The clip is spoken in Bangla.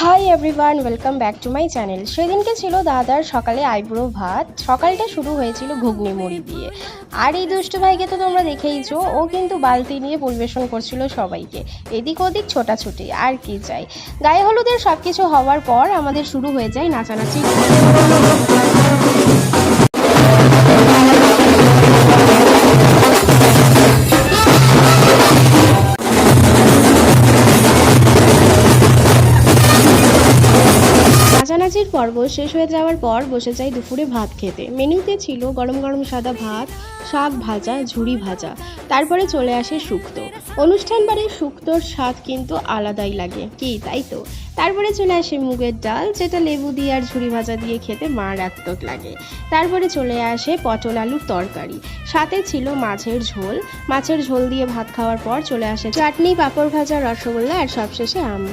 Hi everyone, welcome back to my channel. সেদিনকে ছিল দাদার সকালে আইব্রো ভাত। সকালটা শুরু হয়েছিল ঘুগনি মুড়ি দিয়ে। আর এই দুষ্টু ভাইকে তো তোমরা দেখেইছো, ও কিন্তু বালতি নিয়ে পরিবেশন করছিল সবাইকে, এদিক ওদিক ছোটাছুটি। আর কি চাই। গায়ে হলুদের সব কিছু হওয়ার পর আমাদের শুরু হয়ে যায় নাচানাচি। নাচানাচির পর্ব শেষ হয়ে যাওয়ার পর বসে যাই দুপুরে ভাত খেতে। মেনুতে ছিল গরম গরম সাদা ভাত, শাক ভাজা, ঝুরি ভাজা, তারপরে চলে আসে শুক্তো। অনুষ্ঠান বাড়ির শুক্তোর স্বাদ কিন্তু আলাদাই লাগে, কি তাই তো? তারপরে চলে আসে মুগের ডাল, যেটা লেবু দিয়ে আর ঝুরি ভাজা দিয়ে খেতে মারাত্মক লাগে। তারপরে চলে আসে পটল আলুর তরকারি, সাথে ছিল মাছের ঝোল। মাছের ঝোল দিয়ে ভাত খাওয়ার পর চলে আসে চাটনি, পাঁপড় ভাজা, রসগোল্লা আর সবশেষে আম।